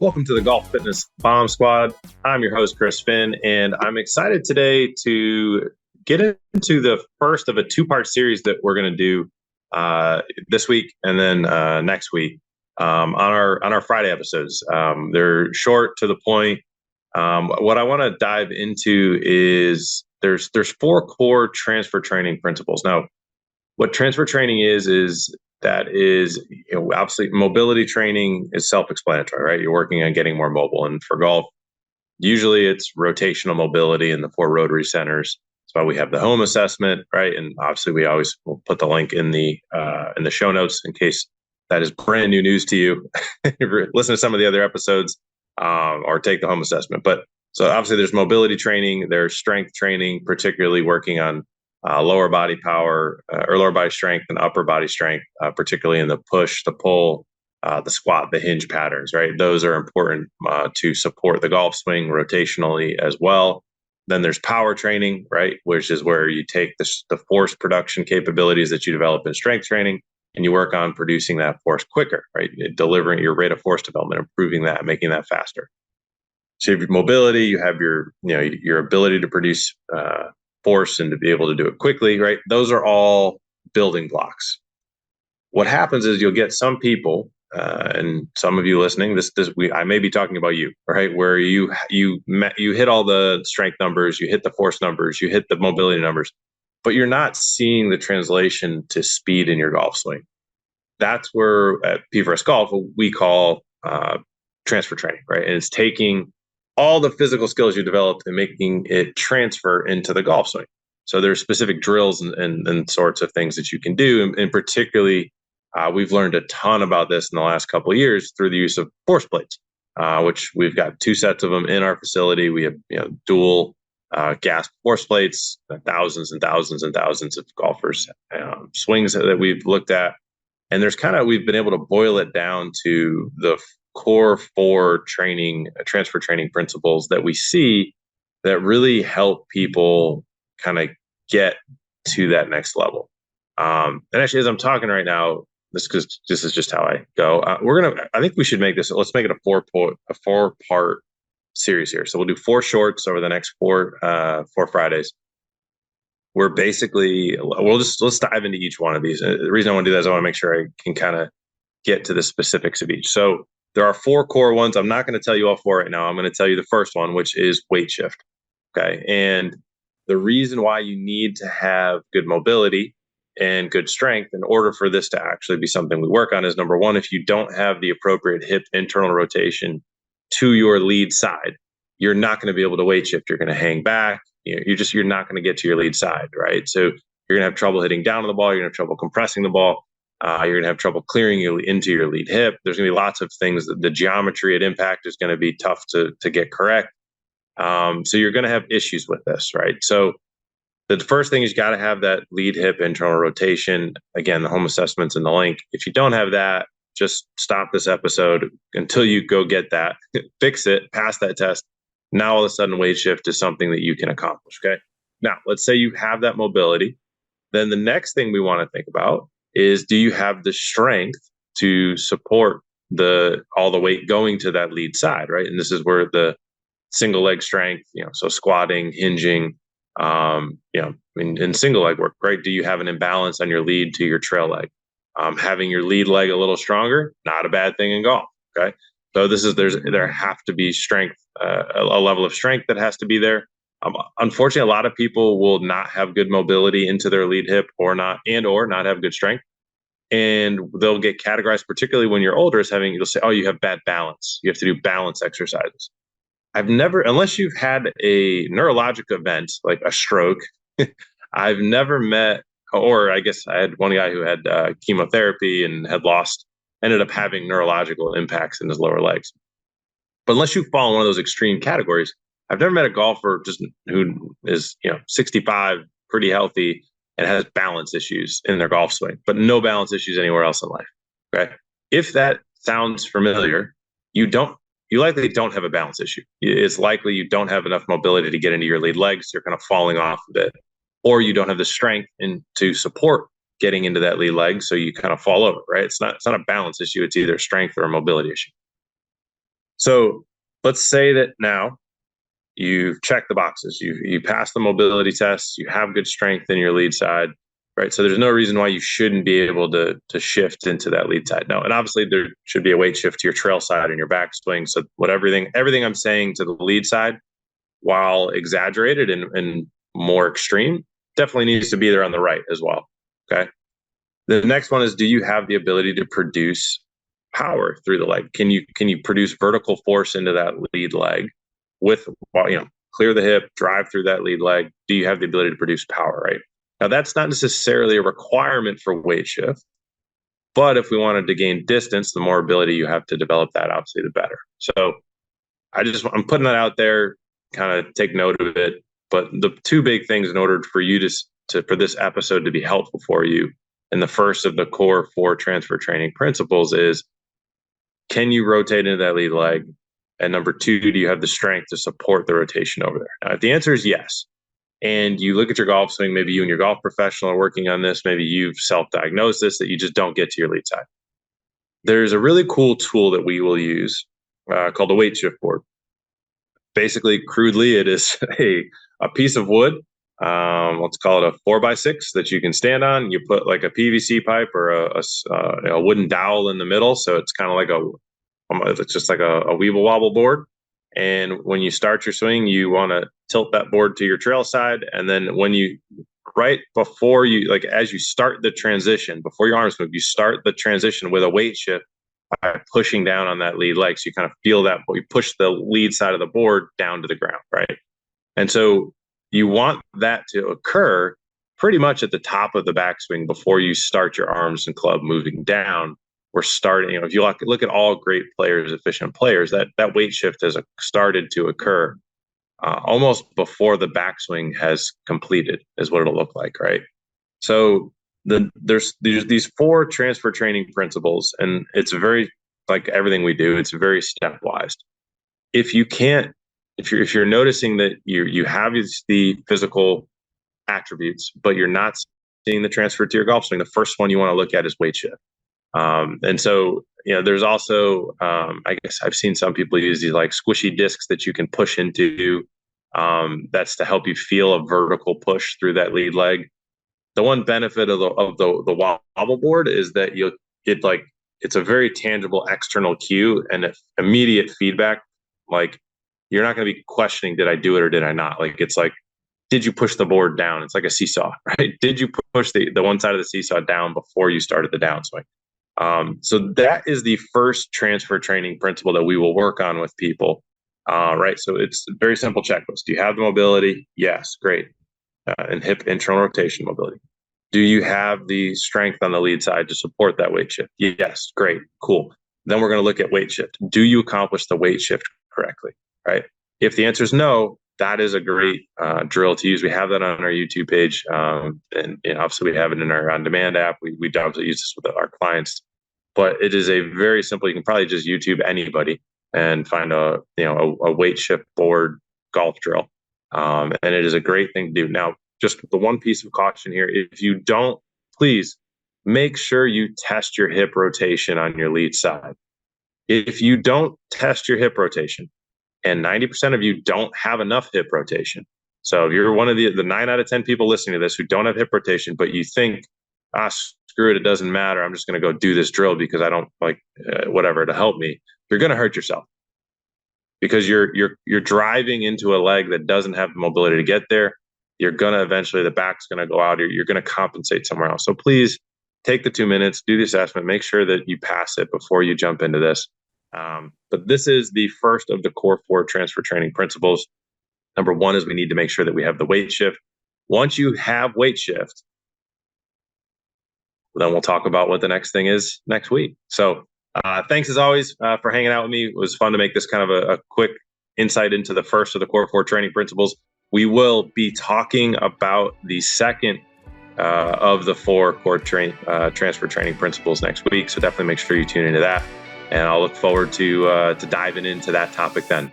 Welcome to the Golf Fitness Bomb Squad. I'm your host, Chris Finn, and I'm excited today to get into the first of a two-part series that we're going to do this week and then next week on our Friday episodes. They're short, to the point. What I want to dive into is there's four core transfer training principles. Now, what transfer training is that is, obviously mobility training is self-explanatory, right? You're working on getting more mobile. And for golf, usually it's rotational mobility in the four rotary centers. That's why we have the home assessment, right? And obviously we always will put the link in the show notes in case that is brand new news to you. Listen to some of the other episodes or take the home assessment. But so obviously there's mobility training, there's strength training, particularly working on lower body power or lower body strength and upper body strength, particularly in the push, the pull, the squat, the hinge patterns, right? Those are important to support the golf swing rotationally as well. Then there's power training, right? Which is where you take the force production capabilities that you develop in strength training and you work on producing that force quicker, right? Delivering your rate of force development, improving that, making that faster. So you have your mobility, you have your ability to produce force and to be able to do it quickly, right? Those are all building blocks. What happens is you'll get some people, and some of you listening, I may be talking about you, right? Where you hit all the strength numbers, you hit the force numbers, you hit the mobility numbers, but you're not seeing the translation to speed in your golf swing. That's where at P4S Golf we call transfer training, right? And it's taking all the physical skills you developed and making it transfer into the golf swing. So there's specific drills and sorts of things that you can do. And particularly, we've learned a ton about this in the last couple of years through the use of force plates, which we've got 2 sets of them in our facility. We have dual gas force plates, thousands and thousands and thousands of golfers swings that we've looked at. And we've been able to boil it down to the core 4 transfer training principles that we see that really help people kind of get to that next level. And actually, as I'm talking right now, this is just how I go. I think we should let's make it a 4-part series here. So we'll do 4 shorts over the next 4 Fridays. Let's dive into each one of these. The reason I want to do that is I want to make sure I can kind of get to the specifics of each. So there are 4 core ones. I'm not going to tell you all 4 right now. I'm going to tell you the first one, which is weight shift. Okay. And the reason why you need to have good mobility and good strength in order for this to actually be something we work on is, number one, if you don't have the appropriate hip internal rotation to your lead side, you're not going to be able to weight shift. You're going to hang back. You're not going to get to your lead side, right? So you're going to have trouble hitting down on the ball. You're going to have trouble compressing the ball. You're going to have trouble clearing into your lead hip. There's going to be lots of things that the geometry at impact is going to be tough to get correct. So you're going to have issues with this, right? So the first thing is you got to have that lead hip internal rotation. Again, the home assessment's in the link. If you don't have that, just stop this episode until you go get that, fix it, pass that test. Now, all of a sudden, weight shift is something that you can accomplish, okay? Now, let's say you have that mobility. Then the next thing we want to think about is, do you have the strength to support all the weight going to that lead side, right? And this is where the single leg strength, so squatting, hinging, in single leg work, right? Do you have an imbalance on your lead to your trail leg? Having your lead leg a little stronger, not a bad thing in golf, okay? So there have to be strength, a level of strength that has to be there. Unfortunately, a lot of people will not have good mobility into their lead hip or not have good strength. And they'll get categorized, particularly when you're older, you'll say, oh, you have bad balance. You have to do balance exercises. Unless you've had a neurologic event like a stroke, I've never met, or I guess I had one guy who had chemotherapy and ended up having neurological impacts in his lower legs. But unless you fall in one of those extreme categories, I've never met a golfer who is 65, pretty healthy, and has balance issues in their golf swing, but no balance issues anywhere else in life. Okay, if that sounds familiar, you likely don't have a balance issue. It's likely you don't have enough mobility to get into your lead legs. You're kind of falling off a bit, or you don't have the strength to support getting into that lead leg, so you kind of fall over, right? It's not a balance issue. It's either strength or a mobility issue. So let's say that now you've checked the boxes. You pass the mobility tests. You have good strength in your lead side, right? So there's no reason why you shouldn't be able to shift into that lead side. No, and obviously there should be a weight shift to your trail side and your backswing. So everything I'm saying to the lead side, while exaggerated and more extreme, definitely needs to be there on the right as well. Okay. The next one is, do you have the ability to produce power through the leg? Can you produce vertical force into that lead leg with, clear the hip, drive through that lead leg? Do you have the ability to produce power, right? Now, that's not necessarily a requirement for weight shift, but if we wanted to gain distance, the more ability you have to develop that, obviously, the better. So I'm putting that out there, kind of take note of it. But the two big things in order for you for this episode to be helpful for you, and the first of the core 4 transfer training principles is, can you rotate into that lead leg? And number 2, do you have the strength to support the rotation over there? Now, if the answer is yes, and you look at your golf swing, maybe you and your golf professional are working on this, maybe you've self-diagnosed this, that you just don't get to your lead side. There's a really cool tool that we will use called the weight shift board. Basically, crudely, it is a piece of wood. Let's call it a 4x6 that you can stand on. You put like a PVC pipe or a wooden dowel in the middle, so it's kind of like it's just like a weeble wobble board. And when you start your swing, you want to tilt that board to your trail side, and then right before you, like as you start the transition, before your arms move, you start the transition with a weight shift by pushing down on that lead leg. So you kind of feel that, you push the lead side of the board down to the ground, right? And so you want that to occur pretty much at the top of the backswing before you start your arms and club moving down. We're starting, if you look at all great players, efficient players, that weight shift has started to occur almost before the backswing has completed, is what it'll look like, right? So there's these 4 transfer training principles, and it's very, like everything we do, it's very stepwise. If you're noticing that you have the physical attributes, but you're not seeing the transfer to your golf swing, the first one you want to look at is weight shift. And so, there's also, I guess I've seen some people use these like squishy discs that you can push into. That's to help you feel a vertical push through that lead leg. The one benefit of the wobble board is that it's a very tangible external cue and immediate feedback. Like, you're not going to be questioning, did I do it or did I not? Like, it's like, did you push the board down? It's like a seesaw, right? Did you push the one side of the seesaw down before you started the downswing? So that is the first transfer training principle that we will work on with people, right? So it's a very simple checklist. Do you have the mobility? Yes, great. And hip internal rotation mobility. Do you have the strength on the lead side to support that weight shift? Yes, great, cool. Then we're going to look at weight shift. Do you accomplish the weight shift correctly, right? If the answer is no, that is a great drill to use. We have that on our YouTube page, and obviously we have it in our on-demand app. We obviously use this with our clients, but it is a very simple. You can probably just YouTube anybody and find a weight shift board golf drill, and it is a great thing to do. Now, just the one piece of caution here: if you don't, please make sure you test your hip rotation on your lead side. If you don't test your hip rotation, and 90% of you don't have enough hip rotation. So if you're one of the 9 out of 10 people listening to this who don't have hip rotation, but you think, screw it, it doesn't matter, I'm just going to go do this drill because I don't like whatever to help me, you're going to hurt yourself, because you're driving into a leg that doesn't have the mobility to get there. You're going to eventually, the back's going to go out. You're going to compensate somewhere else. So please take the 2 minutes, do the assessment, make sure that you pass it before you jump into this. But this is the first of the core 4 transfer training principles. Number 1 is we need to make sure that we have the weight shift. Once you have weight shift, then we'll talk about what the next thing is next week. So thanks as always for hanging out with me. It was fun to make this kind of a quick insight into the first of the core 4 training principles. We will be talking about the second of the 4 core transfer training principles next week. So definitely make sure you tune into that. And I'll look forward to diving into that topic then.